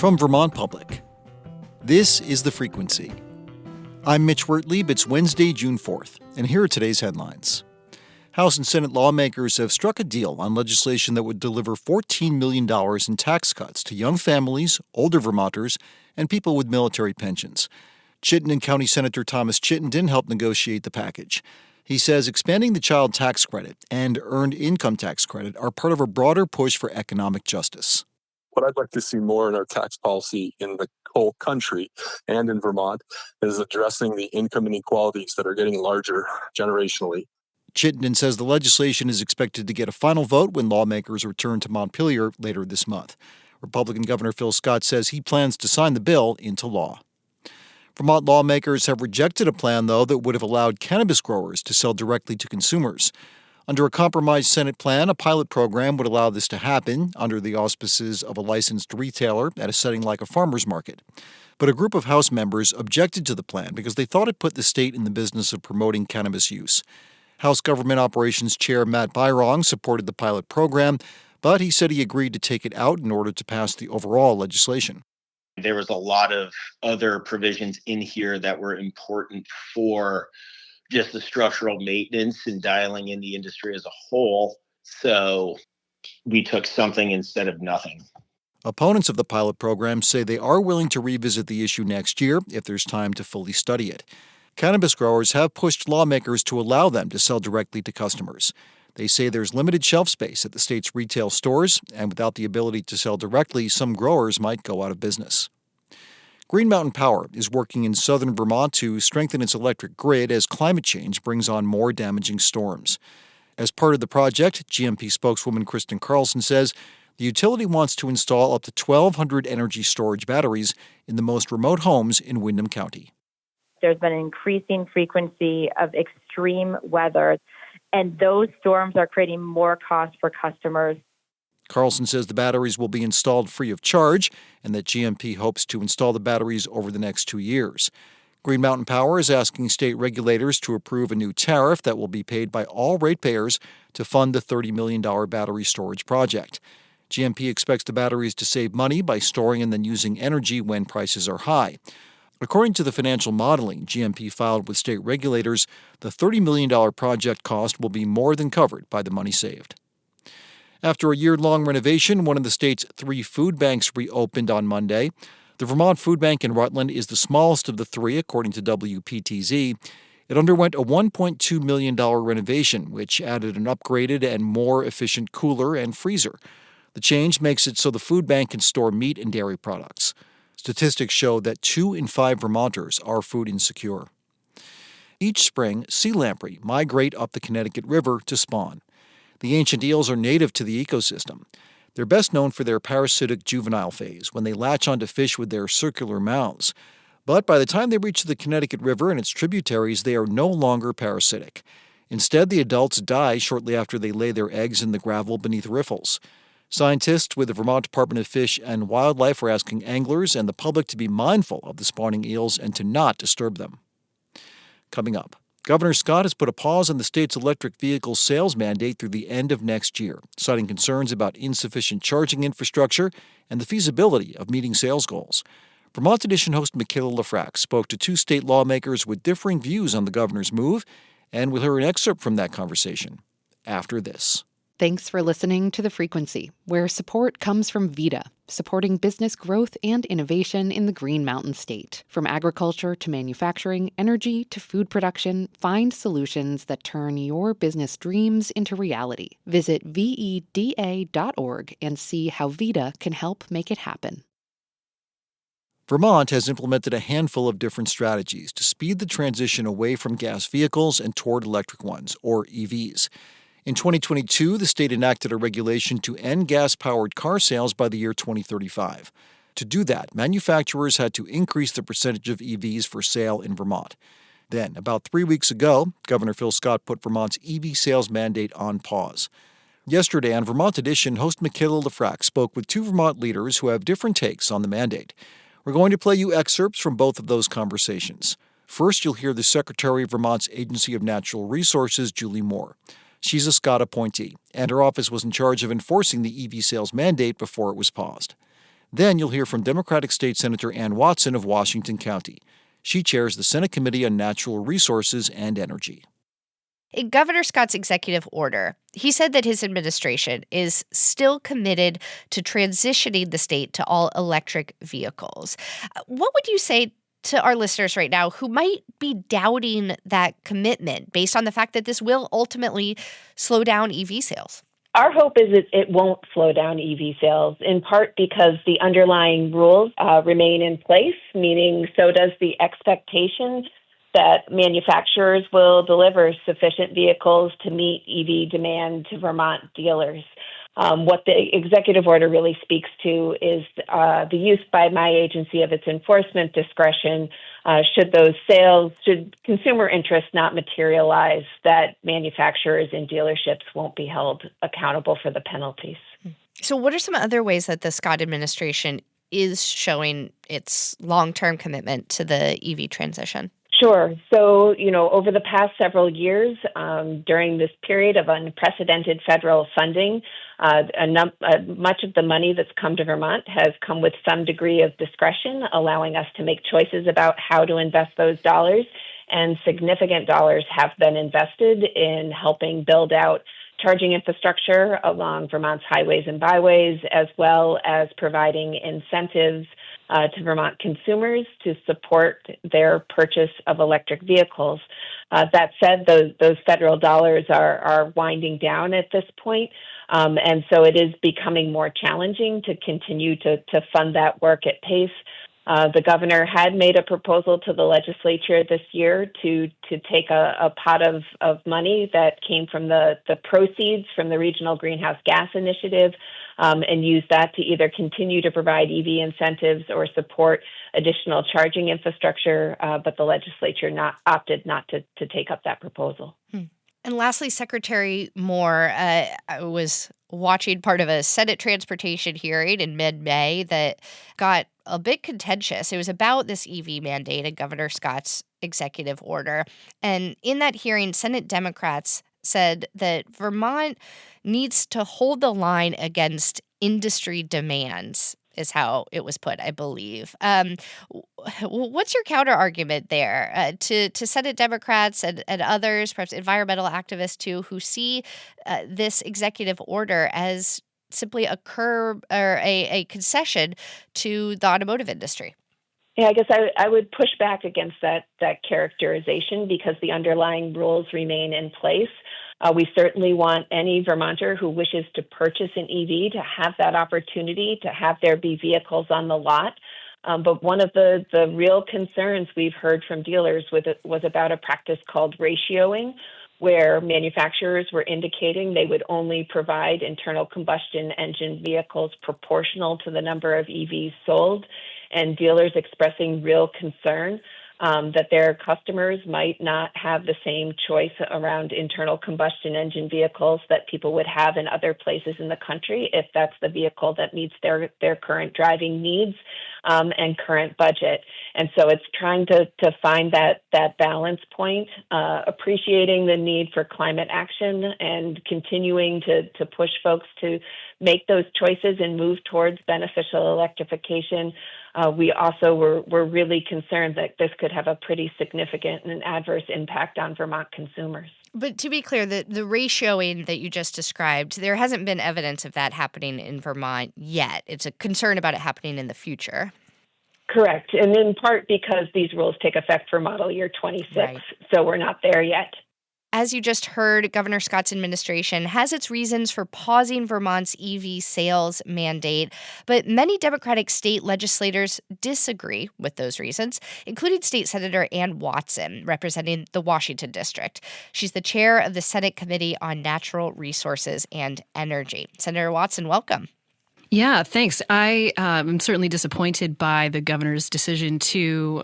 From Vermont Public, this is The Frequency. I'm Mitch Wertlieb. It's Wednesday, June 4th, and here are today's headlines. House and Senate lawmakers have struck a deal on legislation that would deliver $14 million in tax cuts to young families, older Vermonters, and people with military pensions. Chittenden County Senator Thomas Chittenden helped negotiate the package. He says expanding the child tax credit and earned income tax credit are part of a broader push for economic justice. What I'd like to see more in our tax policy in the whole country and in Vermont is addressing the income inequalities that are getting larger generationally. Chittenden says the legislation is expected to get a final vote when lawmakers return to Montpelier later this month. Republican Governor Phil Scott says he plans to sign the bill into law. Vermont lawmakers have rejected a plan, though, that would have allowed cannabis growers to sell directly to consumers. Under a compromised Senate plan, a pilot program would allow this to happen under the auspices of a licensed retailer at a setting like a farmer's market. But a group of House members objected to the plan because they thought it put the state in the business of promoting cannabis use. House Government Operations Chair Matt Byrong supported the pilot program, but he said he agreed to take it out in order to pass the overall legislation. There was a lot of other provisions in here that were important for just the structural maintenance and dialing in the industry as a whole. So we took something instead of nothing. Opponents of the pilot program say they are willing to revisit the issue next year if there's time to fully study it. Cannabis growers have pushed lawmakers to allow them to sell directly to customers. They say there's limited shelf space at the state's retail stores, and without the ability to sell directly, some growers might go out of business. Green Mountain Power is working in southern Vermont to strengthen its electric grid as climate change brings on more damaging storms. As part of the project, GMP spokeswoman Kristen Carlson says the utility wants to install up to 1,200 energy storage batteries in the most remote homes in Windham County. There's been an increasing frequency of extreme weather, and those storms are creating more costs for customers. Carlson says the batteries will be installed free of charge and that GMP hopes to install the batteries over the next 2 years. Green Mountain Power is asking state regulators to approve a new tariff that will be paid by all ratepayers to fund the $30 million battery storage project. GMP expects the batteries to save money by storing and then using energy when prices are high. According to the financial modeling GMP filed with state regulators, the $30 million project cost will be more than covered by the money saved. After a year-long renovation, one of the state's 3 food banks reopened on Monday. The Vermont Food Bank in Rutland is the smallest of the 3, according to WPTZ. It underwent a $1.2 million renovation, which added an upgraded and more efficient cooler and freezer. The change makes it so the food bank can store meat and dairy products. Statistics show that 2 in 5 Vermonters are food insecure. Each spring, sea lamprey migrate up the Connecticut River to spawn. The ancient eels are native to the ecosystem. They're best known for their parasitic juvenile phase, when they latch onto fish with their circular mouths. But by the time they reach the Connecticut River and its tributaries, they are no longer parasitic. Instead, the adults die shortly after they lay their eggs in the gravel beneath riffles. Scientists with the Vermont Department of Fish and Wildlife are asking anglers and the public to be mindful of the spawning eels and to not disturb them. Coming up, Governor Scott has put a pause on the state's electric vehicle sales mandate through the end of next year, citing concerns about insufficient charging infrastructure and the feasibility of meeting sales goals. Vermont Edition host Michaela Lafrax spoke to 2 state lawmakers with differing views on the governor's move, and we'll hear an excerpt from that conversation after this. Thanks for listening to The Frequency, where support comes from VITA, supporting business growth and innovation in the Green Mountain State. From agriculture to manufacturing, energy to food production, find solutions that turn your business dreams into reality. Visit VEDA.org and see how VITA can help make it happen. Vermont has implemented a handful of different strategies to speed the transition away from gas vehicles and toward electric ones, or EVs. In 2022, the state enacted a regulation to end gas-powered car sales by the year 2035. To do that, manufacturers had to increase the percentage of EVs for sale in Vermont. Then, about 3 weeks ago, Governor Phil Scott put Vermont's EV sales mandate on pause. Yesterday on Vermont Edition, host Michaela Lafrax spoke with 2 Vermont leaders who have different takes on the mandate. We're going to play you excerpts from both of those conversations. First, you'll hear the Secretary of Vermont's Agency of Natural Resources, Julie Moore. She's a Scott appointee, and her office was in charge of enforcing the EV sales mandate before it was paused. Then you'll hear from Democratic State Senator Ann Watson of Washington County. She chairs the Senate Committee on Natural Resources and Energy. In Governor Scott's executive order, he said that his administration is still committed to transitioning the state to all electric vehicles. What would you say to our listeners right now who might be doubting that commitment based on the fact that this will ultimately slow down EV sales? Our hope is that it won't slow down EV sales, in part because the underlying rules remain in place, meaning so does the expectation that manufacturers will deliver sufficient vehicles to meet EV demand to Vermont dealers. What the executive order really speaks to is the use by my agency of its enforcement discretion should consumer interest not materialize, that manufacturers and dealerships won't be held accountable for the penalties. So what are some other ways that the Scott administration is showing its long-term commitment to the EV transition? Sure. So, over the past several years, during this period of unprecedented federal funding, much of the money that's come to Vermont has come with some degree of discretion, allowing us to make choices about how to invest those dollars. And significant dollars have been invested in helping build out charging infrastructure along Vermont's highways and byways, as well as providing incentives to Vermont consumers to support their purchase of electric vehicles. That said, those federal dollars are winding down at this point, and so it is becoming more challenging to continue to fund that work at pace. The governor had made a proposal to the legislature this year to take a pot of money that came from the proceeds from the Regional Greenhouse Gas Initiative and use that to either continue to provide EV incentives or support additional charging infrastructure, but the legislature opted not to take up that proposal. And lastly, Secretary Moore, I was watching part of a Senate transportation hearing in mid-May that got a bit contentious. It was about this EV mandate and Governor Scott's executive order. And in that hearing, Senate Democrats said that Vermont needs to hold the line against industry demands, is how it was put, I believe. What's your counter argument there to Senate Democrats and others, perhaps environmental activists too, who see this executive order as simply a curb or a concession to the automotive industry? Yeah, I guess I would push back against that characterization because the underlying rules remain in place. We certainly want any Vermonter who wishes to purchase an EV to have that opportunity, to have there be vehicles on the lot. But one of the real concerns we've heard from dealers was about a practice called ratioing, where manufacturers were indicating they would only provide internal combustion engine vehicles proportional to the number of EVs sold, and dealers expressing real concern that their customers might not have the same choice around internal combustion engine vehicles that people would have in other places in the country if that's the vehicle that meets their current driving needs and current budget. And so it's trying to find that balance point, appreciating the need for climate action and continuing to push folks to make those choices and move towards beneficial electrification. We also were really concerned that this could have a pretty significant and adverse impact on Vermont consumers. But to be clear, the ratioing that you just described, there hasn't been evidence of that happening in Vermont yet. It's a concern about it happening in the future. Correct. And in part because these rules take effect for model year 26, right. So we're not there yet. As you just heard, Governor Scott's administration has its reasons for pausing Vermont's EV sales mandate, but many Democratic state legislators disagree with those reasons, including State Senator Ann Watson, representing the Washington District. She's the chair of the Senate Committee on Natural Resources and Energy. Senator Watson, welcome. Yeah, thanks. I am certainly disappointed by the governor's decision to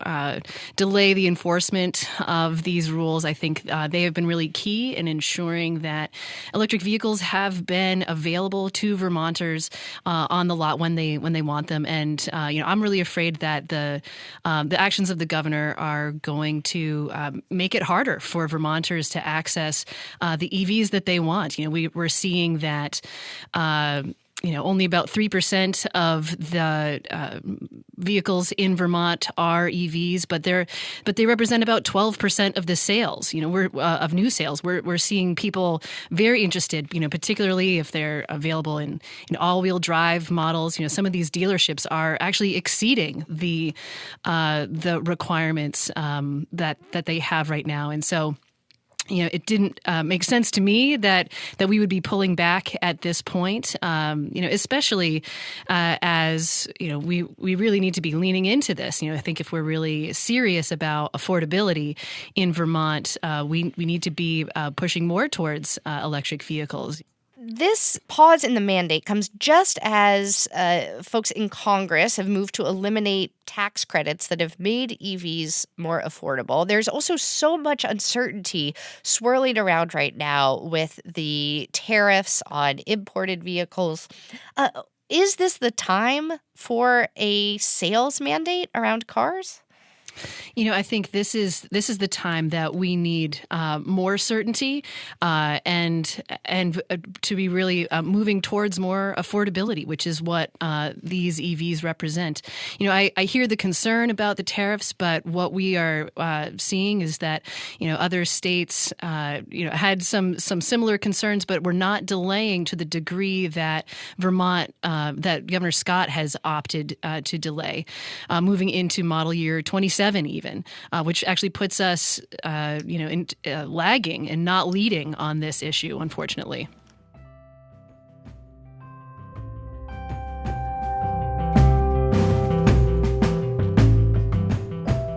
delay the enforcement of these rules. I think they have been really key in ensuring that electric vehicles have been available to Vermonters on the lot when they want them. And I'm really afraid that the actions of the governor are going to make it harder for Vermonters to access the EVs that they want. We're seeing that. only about 3% of the vehicles in Vermont are EVs, but they represent about 12% of the sales. Of new sales. We're seeing people very interested. Particularly if they're available in all-wheel drive models. Some of these dealerships are actually exceeding the requirements that they have right now, and so. It didn't make sense to me that we would be pulling back at this point, especially as, we really need to be leaning into this. I think if we're really serious about affordability in Vermont, we need to be pushing more towards electric vehicles. This pause in the mandate comes just as folks in Congress have moved to eliminate tax credits that have made EVs more affordable. There's also so much uncertainty swirling around right now with the tariffs on imported vehicles. Is this the time for a sales mandate around cars? I think this is the time that we need more certainty and to be really moving towards more affordability, which is what these EVs represent. I hear the concern about the tariffs, but what we are seeing is that other states had some similar concerns, but were not delaying to the degree that Vermont, that Governor Scott has opted to delay, moving into model year 27 even, which actually puts us, lagging and not leading on this issue, unfortunately.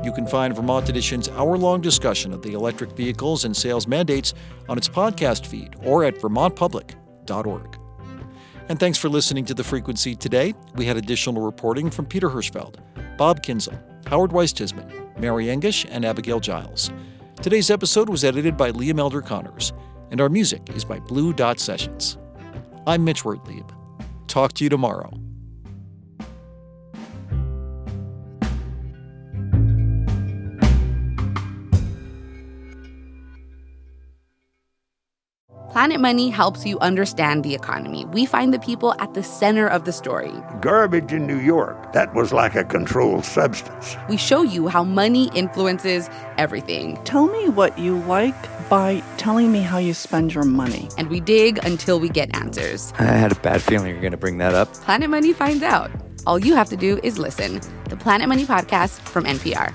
You can find Vermont Edition's hour-long discussion of the electric vehicles and sales mandates on its podcast feed or at vermontpublic.org. And thanks for listening to The Frequency today. We had additional reporting from Peter Hirschfeld, Bob Kinzel, Howard Weiss-Tisman, Mary Engish, and Abigail Giles. Today's episode was edited by Liam Elder Connors, and our music is by Blue Dot Sessions. I'm Mitch Wertlieb. Talk to you tomorrow. Planet Money helps you understand the economy. We find the people at the center of the story. Garbage in New York, that was like a controlled substance. We show you how money influences everything. Tell me what you like by telling me how you spend your money. And we dig until we get answers. I had a bad feeling you were going to bring that up. Planet Money finds out. All you have to do is listen. The Planet Money Podcast from NPR.